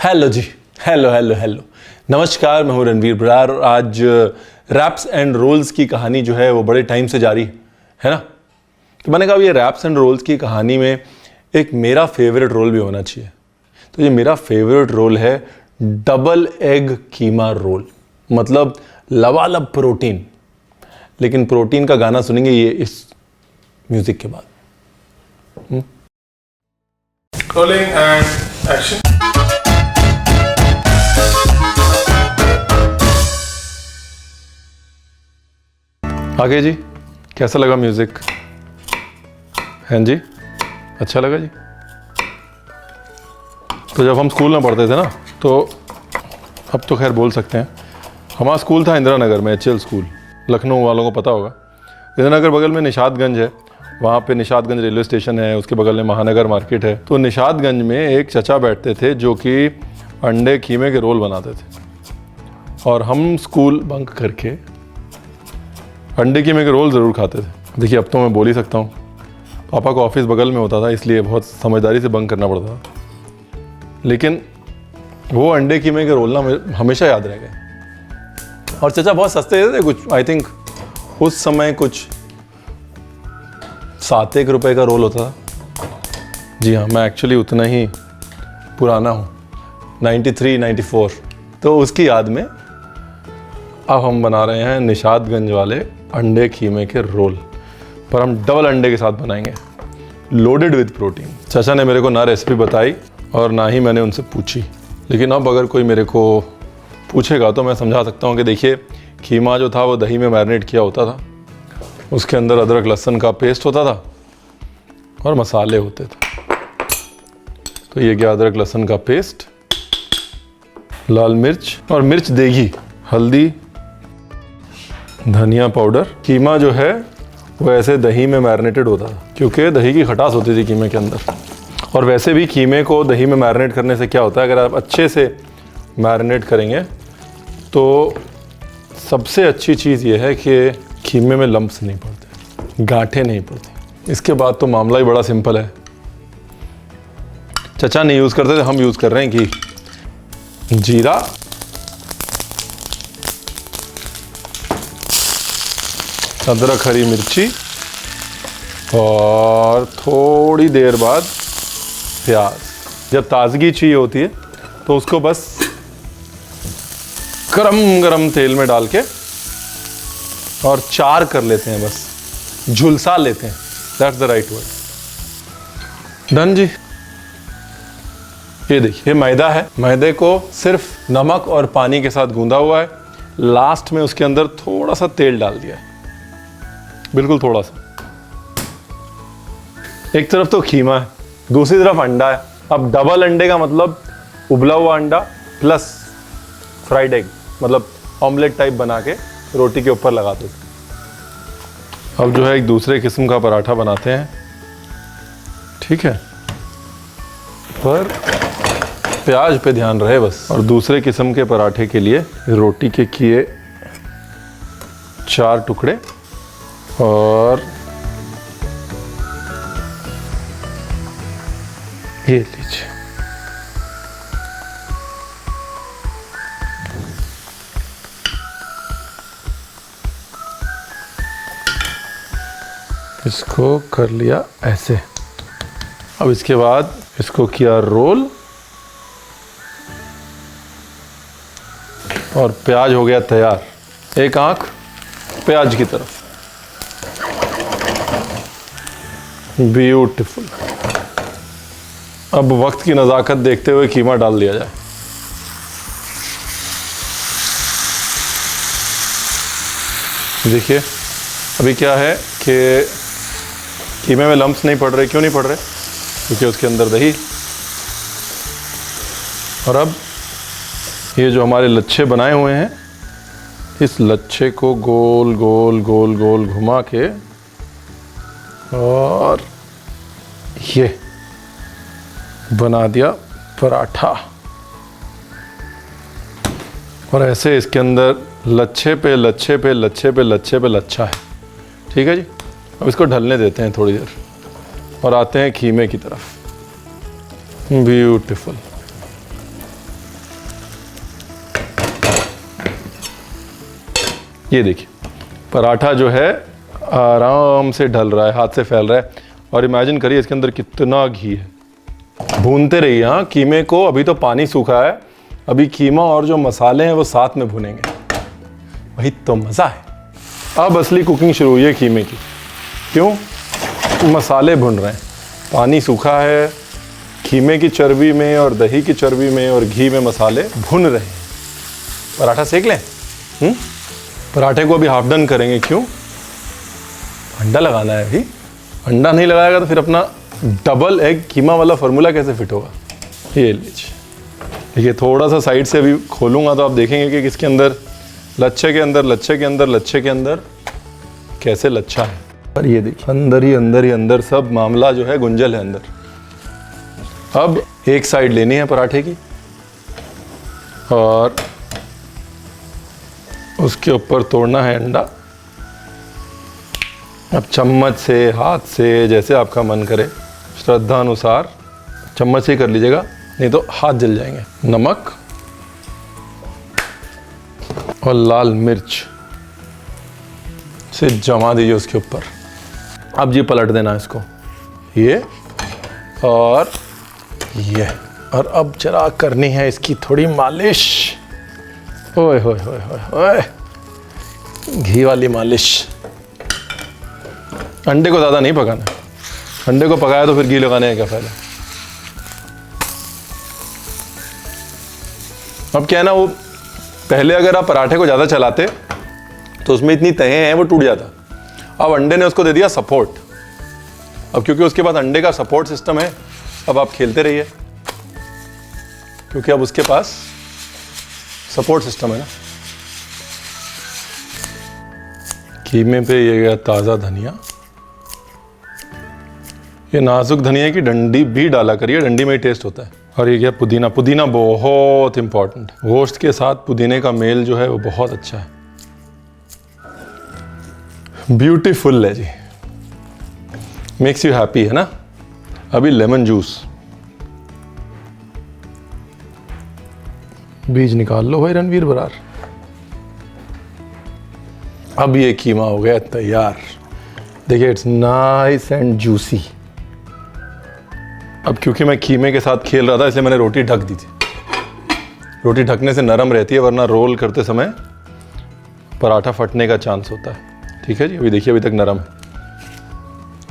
Hello जी, hello hello hello, नमस्कार। मैं हूँ रणवीर बरार और आज रैप्स एंड रोल्स की कहानी जो है वो बड़े टाइम से जारी है ना। तो मैंने कहा ये रैप्स एंड रोल्स की कहानी में एक मेरा फेवरेट रोल भी होना चाहिए। तो ये मेरा फेवरेट रोल है डबल एग कीमा रोल, मतलब लबालब प्रोटीन। लेकिन प्रोटीन का गाना सुनेंगे ये इस म्यूजिक के बाद। Rolling and action. आगे जी, कैसा लगा म्यूजिक? हैं जी, अच्छा लगा जी। तो जब हम स्कूल में पढ़ते थे ना, तो अब तो खैर बोल सकते हैं, हमारा स्कूल था इंदिरा नगर में, HL स्कूल। लखनऊ वालों को पता होगा। इंदिरा नगर बगल में निशातगंज है, वहाँ पे निशातगंज रेलवे स्टेशन है, उसके बगल में महानगर मार्केट है। तो निशातगंज में एक चचा बैठते थे जो कि अंडे कीमे के रोल बनाते थे, और हम स्कूल बंक करके अंडे कीमे के रोल ज़रूर खाते थे। देखिए, अब तो मैं बोल ही सकता हूँ, पापा को ऑफिस बगल में होता था, इसलिए बहुत समझदारी से बंक करना पड़ता था। लेकिन वो अंडे कीमे के रोल ना हमेशा याद रह गए। और चचा बहुत सस्ते थे कुछ, आई थिंक उस समय कुछ 7-1 रुपये का रोल होता था। जी हाँ, मैं एक्चुअली उतना ही पुराना हूँ, 93-94। तो उसकी याद में अब हम बना रहे हैं निशातगंज वाले अंडे कीमे के रोल, पर हम डबल अंडे के साथ बनाएंगे, लोडेड विद प्रोटीन। चाचा ने मेरे को ना रेसिपी बताई और ना ही मैंने उनसे पूछी। लेकिन अब अगर कोई मेरे को पूछेगा तो मैं समझा सकता हूँ कि देखिए, कीमा जो था वो दही में मैरिनेट किया होता था, उसके अंदर अदरक लहसुन का पेस्ट होता था और मसाले होते थे। तो ये क्या, अदरक लहसुन का पेस्ट, लाल मिर्च और मिर्च देगी, हल्दी, धनिया पाउडर। कीमा जो है वो ऐसे दही में मैरिनेटेड होता था, क्योंकि दही की खटास होती थी कीमे के अंदर। और वैसे भी कीमे को दही में मैरिनेट करने से क्या होता है, अगर आप अच्छे से मैरिनेट करेंगे तो सबसे अच्छी चीज़ ये है कि कीमे में लम्प्स नहीं पड़ते, गांठें नहीं पड़ती। इसके बाद तो मामला ही बड़ा सिंपल है। चचा नहीं यूज़ करते थे, हम यूज़ कर रहे हैं घी, जीरा, अदरक, हरी मिर्ची और थोड़ी देर बाद प्याज। जब ताज़गी चाहिए होती है तो उसको बस गरम गरम तेल में डाल के और चार कर लेते हैं, बस झुलसा लेते हैं। That's the right word. Done जी। ये देखिए, मैदा है, मैदे को सिर्फ नमक और पानी के साथ गूंदा हुआ है। लास्ट में उसके अंदर थोड़ा सा तेल डाल दिया है, बिल्कुल थोड़ा सा। एक तरफ तो खीमा है, दूसरी तरफ अंडा है। अब डबल अंडे का मतलब उबला हुआ अंडा प्लस फ्राइड एग, मतलब ऑमलेट टाइप बना के रोटी के ऊपर लगाते थे। अब जो है एक दूसरे किस्म का पराठा बनाते हैं, ठीक है, पर प्याज पे ध्यान रहे बस। और दूसरे किस्म के पराठे के लिए रोटी के किए 4 टुकड़े और ये लीजिए। इसको कर लिया ऐसे। अब इसके बाद इसको किया रोल और प्याज हो गया तैयार, एक आंख प्याज की तरफ। ब्यूटीफुल। अब वक्त की नज़ाकत देखते हुए कीमा डाल दिया जाए। देखिए, अभी क्या है कि कीमे में लम्प्स नहीं पड़ रहे। क्यों नहीं पड़ रहे? क्योंकि उसके अंदर दही। और अब ये जो हमारे लच्छे बनाए हुए हैं, इस लच्छे को गोल गोल गोल गोल घुमा के और ये बना दिया पराठा। और ऐसे इसके अंदर लच्छे पे लच्छे पे लच्छे पे लच्छे पे लच्छा है। ठीक है जी। अब इसको ढलने देते हैं थोड़ी देर और आते हैं खीमे की तरफ। ब्यूटीफुल। ये देखिए पराठा जो है आराम से ढल रहा है, हाथ से फैल रहा है। और इमेजिन करिए इसके अंदर कितना घी है। भूनते रहिए हाँ कीमे को। अभी तो पानी सूखा है, अभी कीमा और जो मसाले हैं वो साथ में भुनेंगे, वही तो मज़ा है। अब असली कुकिंग शुरू हुई है कीमे की। क्यों? मसाले भुन रहे हैं, पानी सूखा है, कीमे की चर्बी में और दही की चर्बी में और घी में मसाले भुन रहे हैं। पराठा सेक लें। पराठे को अभी हाफ डन करेंगे। क्यों? अंडा लगाना है अभी। अंडा नहीं लगाएगा तो फिर अपना डबल एग कीमा वाला फार्मूला कैसे फिट होगा। ये लीजिए, देखिए थोड़ा सा साइड से अभी खोलूँगा तो आप देखेंगे कि किसके अंदर लच्छे के अंदर लच्छे के अंदर लच्छे के अंदर कैसे लच्छा है। और ये देखिए अंदर ही अंदर ही अंदर सब मामला जो है गुंजल है अंदर। अब एक साइड लेनी है पराठे की और उसके ऊपर तोड़ना है अंडा। अब चम्मच से, हाथ से, जैसे आपका मन करे, श्रद्धा अनुसार चम्मच से ही कर लीजिएगा, नहीं तो हाथ जल जाएंगे। नमक और लाल मिर्च से जमा दीजिए उसके ऊपर। अब ये पलट देना है इसको, ये और ये। और अब जरा करनी है इसकी थोड़ी मालिश। ओए होए होए होए होए, घी वाली मालिश। अंडे को ज़्यादा नहीं पकाना, अंडे को पकाया तो फिर घी लगाने का क्या फ़ायदा। अब क्या है ना, वो पहले अगर आप पराठे को ज़्यादा चलाते तो उसमें इतनी तहें हैं वो टूट जाता। अब अंडे ने उसको दे दिया सपोर्ट। अब क्योंकि उसके पास अंडे का सपोर्ट सिस्टम है, अब आप खेलते रहिए, क्योंकि अब उसके पास सपोर्ट सिस्टम है ना। कीमे पे ये गया ताज़ा धनिया। ये नाजुक धनिया की डंडी भी डाला करिए, डंडी में ही टेस्ट होता है। और ये गया पुदीना। पुदीना बहुत इंपॉर्टेंट, गोश्त के साथ पुदीने का मेल जो है वो बहुत अच्छा है, ब्यूटीफुल है जी, मेक्स यू हैप्पी, है ना। अभी लेमन जूस, बीज निकाल लो भाई रणवीर बरार। अब ये कीमा हो गया तैयार। देखिए इट्स नाइस एंड जूसी। अब क्योंकि मैं कीमे के साथ खेल रहा था इसलिए मैंने रोटी ढक दी थी। रोटी ढकने से नरम रहती है, वरना रोल करते समय पराठा फटने का चांस होता है। ठीक है जी, अभी देखिए अभी तक नरम है,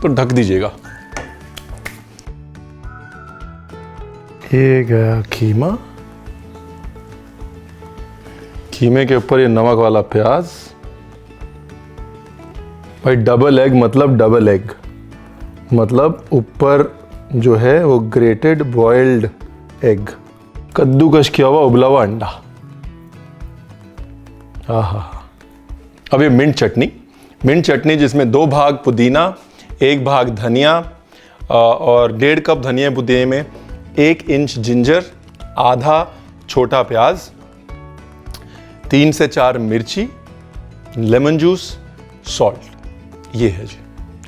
तो ढक दीजिएगा। ये गया कीमा, कीमे के ऊपर ये नमक वाला प्याज। भाई डबल एग मतलब डबल एग, मतलब ऊपर जो है वो ग्रेटेड बॉइल्ड एग, कद्दूकश किया हुआ उबला हुआ अंडा। आहा। अब ये मिंट चटनी, मिंट चटनी जिसमें 2 भाग पुदीना, 1 भाग धनिया और 1.5 कप धनिया पुदीने में 1 इंच जिंजर, आधा छोटा प्याज, 3 से 4 मिर्ची, लेमन जूस, सॉल्ट। ये है जी,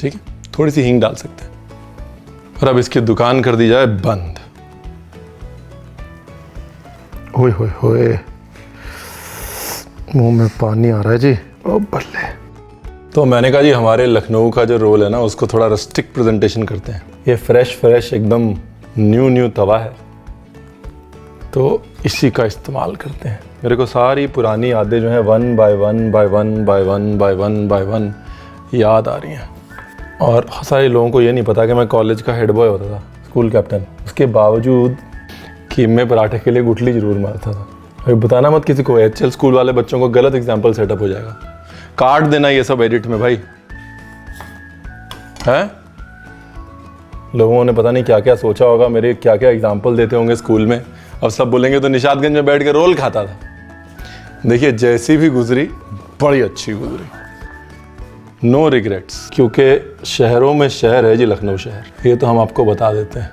ठीक है। थोड़ी सी हींग डाल सकते हैं। और अब इसकी दुकान कर दी जाए बंद। ओए होए होए, मुंह में पानी आ रहा है जी। ओ बल्ले। तो मैंने कहा जी हमारे लखनऊ का जो रोल है ना, उसको थोड़ा रस्टिक प्रेजेंटेशन करते हैं। ये फ्रेश एकदम न्यू तवा है, तो इसी का इस्तेमाल करते हैं। मेरे को सारी पुरानी यादें जो हैं 1 by 1 by 1 by 1 by 1 by 1 याद आ रही हैं। और सारे लोगों को ये नहीं पता कि मैं कॉलेज का हेड बॉय होता था, स्कूल कैप्टन। उसके बावजूद कीमे पराठे के लिए गुठली जरूर मारता था। अभी बताना मत किसी को, एचएल स्कूल वाले बच्चों को गलत एग्जाम्पल सेटअप हो जाएगा। काट देना ये सब एडिट में भाई, हैं? लोगों ने पता नहीं क्या क्या सोचा होगा, मेरे क्या क्या एग्जाम्पल देते होंगे स्कूल में। अब सब बोलेंगे तो निशादगंज में बैठ के रोल खाता था। देखिए जैसी भी गुजरी बड़ी अच्छी गुजरी, नो रिग्रेट्स। क्योंकि शहरों में शहर है जी लखनऊ शहर, ये तो हम आपको बता देते हैं।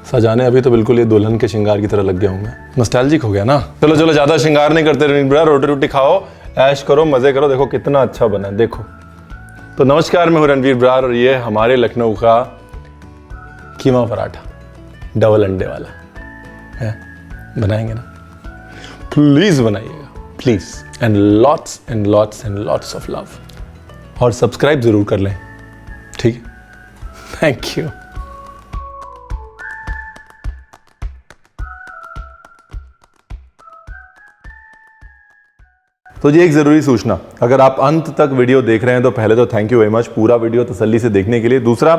सजाने अभी तो बिल्कुल ये दुल्हन के श्रृंगार की तरह लग गया हूँ मैं, नॉस्टैल्जिक हो गया ना। चलो चलो ज़्यादा श्रृंगार नहीं करते रणवीर ब्रा, रोटी रोटी खाओ, ऐश करो, मज़े करो। देखो कितना अच्छा बना है, देखो। तो नमस्कार, मैं हूँ रणवीर ब्रार और ये हमारे लखनऊ का कीमा पराठा डबल अंडे वाला है। बनाएंगे ना, प्लीज़ बनाइएगा। Please, and lots of love. और सब्सक्राइब ज़रूर कर लें, ठीक है? Thank you. तो जी एक ज़रूरी सूचना, अगर आप अंत तक वीडियो देख रहे हैं तो पहले तो थैंक यू वेरी मच पूरा वीडियो तसल्ली से देखने के लिए। दूसरा,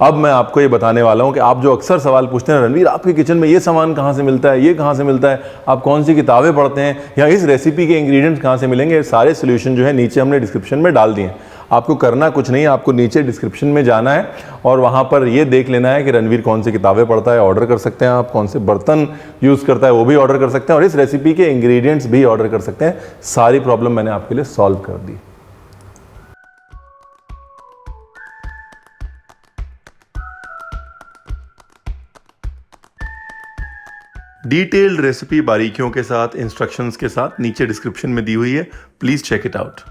अब मैं आपको ये बताने वाला हूँ कि आप जो अक्सर सवाल पूछते हैं, रणवीर आपके किचन में ये सामान कहाँ से मिलता है, ये कहाँ से मिलता है, आप कौन सी किताबें पढ़ते हैं, या इस रेसिपी के इंग्रेडिएंट्स कहाँ से मिलेंगे, सारे सोल्यूशन जो है नीचे हमने डिस्क्रिप्शन में डाल दिए हैं। आपको करना कुछ नहीं है, आपको नीचे डिस्क्रिप्शन में जाना है और वहाँ पर ये देख लेना है कि रणवीर कौन सी किताबें पढ़ता है, ऑर्डर कर सकते हैं आप, कौन से बर्तन यूज़ करता है वो भी ऑर्डर कर सकते हैं, और इस रेसिपी के इंग्रेडिएंट्स भी ऑर्डर कर सकते हैं। सारी प्रॉब्लम मैंने आपके लिए सॉल्व कर दी। डिटेल्ड रेसिपी बारीकियों के साथ, इंस्ट्रक्शंस के साथ नीचे डिस्क्रिप्शन में दी हुई है, प्लीज़ चेक इट आउट।